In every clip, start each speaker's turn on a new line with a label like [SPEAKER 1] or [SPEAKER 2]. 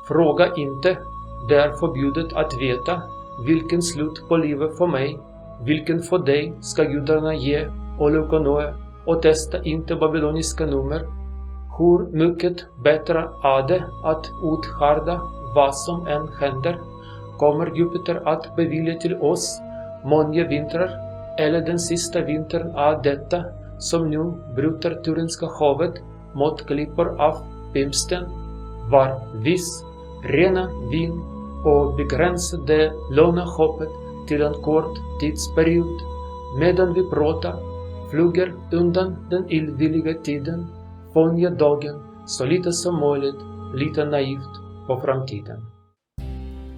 [SPEAKER 1] Fråga inte, det är förbjudet att veta vilken slut på livet för mig, vilken för dig ska gudarna ge, och Leukonoe, och testa inte babyloniska nummer. Hur mycket bättre är det att uthärda vad som än händer? Kommer Jupiter att bevilja till oss många vintrar, eller den sista vintern är detta, som nu bryter Turinska havet mot klippor av Pimsten? Var viss, rena vin och begränsa det långa hoppet till en kort tidsperiod. Medan vi pratar, flyger undan den illvilliga tiden, fånga dagen så lite som möjligt, lite naivt på framtiden.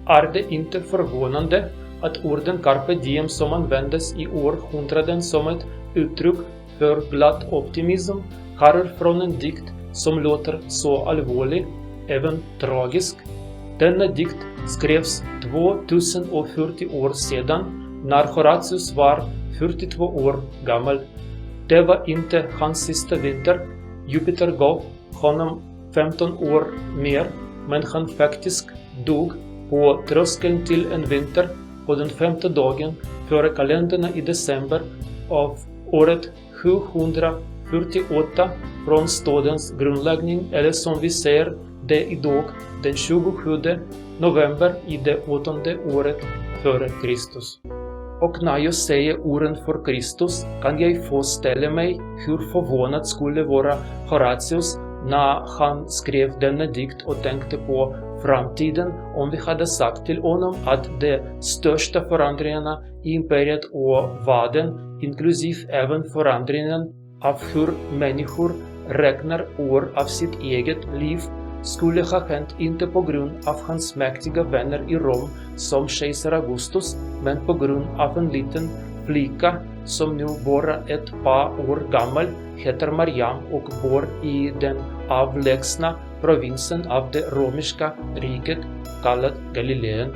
[SPEAKER 1] Är det inte förvånande att orden carpe diem som användes i århundraden som ett uttryck för glad optimism härrör från en dikt som låter så allvarlig, även tragisk? Denna dikt skrevs 2040 år sedan, när Horatius var 42 år gammal. Det var inte hans sista vinter. Jupiter gav honom 15 år mer, men han faktiskt dog på tröskeln till en vinter på den 5:e dagen före kalendrarna i december av året 748 från stadens grundläggning, eller som vi säger det idag, den 27 november i det 8:e året före Kristus. Och när jag säger åren för Kristus kan jag föreställa mig hur förvånad skulle vara Horatius när han skrev denna dikt och tänkte på framtiden, om vi hade sagt till honom att de största förändringarna i imperiet och världen, inklusive även förändringen av hur människor räknar år av sitt eget liv, skulle ha hänt inte på grund av hans mäktiga vänner i Rom som kejsar Augustus, men på grund av en liten flicka som nu bara ett par år gammal, heter Mariam och bor i den avlägsna provinsen av det romerska riket kallad Galileen.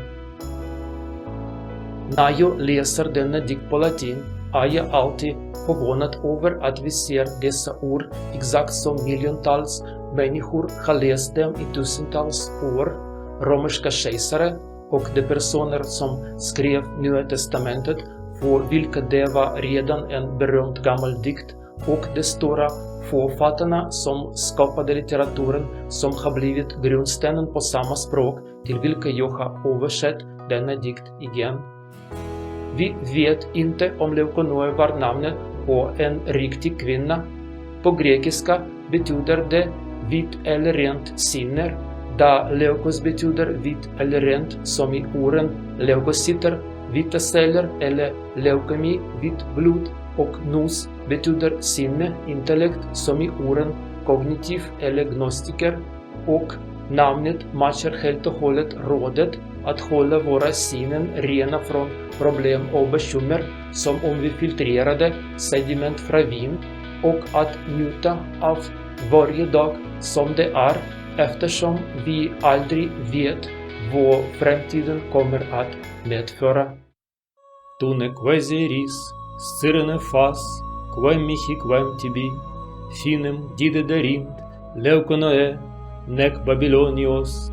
[SPEAKER 1] När jag läser denna dikt på latin är jag alltid förvånad över att vi ser dessa ord exakt som miljontals människor har läst dem i tusentals år. Romerska kejsare och de personer som skrev Nya testamentet, för vilka det var redan en berömd gammal dikt, och de stora författarna som skapade litteraturen som har blivit grundstenen på samma språk till vilka jag har översatt denna dikt igen. Vi vet inte om Leukonoe var namnet på en riktig kvinna. På grekiska betyder det vitt eller rent sinne, där leukos betyder vitt eller rent som i orden leukociter, vita celler, eller leukemi, vitt blod, och nous betyder sinne, intellekt, som i orden kognitiv eller gnostiker, och namnet matchar helt och hållet rådet att hålla våra sinnen rena från problem och bekymmer, som om vi filtrerade sediment från vin, och att njuta av varje dag som det är, eftersom vi aldrig vet vad framtiden kommer att medföra. Tune quasi ris, sirene fas, quem mihi quem tibi, finem dide derint, Leuconoe, nec Babylonios,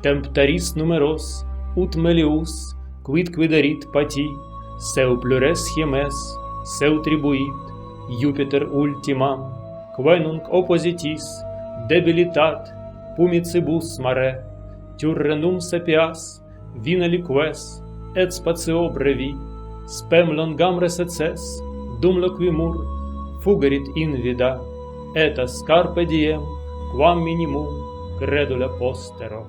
[SPEAKER 1] temptaris numeros, ut melius, quid quiderit pati, seu plures hiemes, seu tribuit, Jupiter ultimam, quenunc oppositis, debilitat, pumicibus mare, turrenum sapias, vina liques, et spatio brevi, spem longam reseces, dum loquimur, fugerit invida, et ascarpe diem, quam minimum credula postero.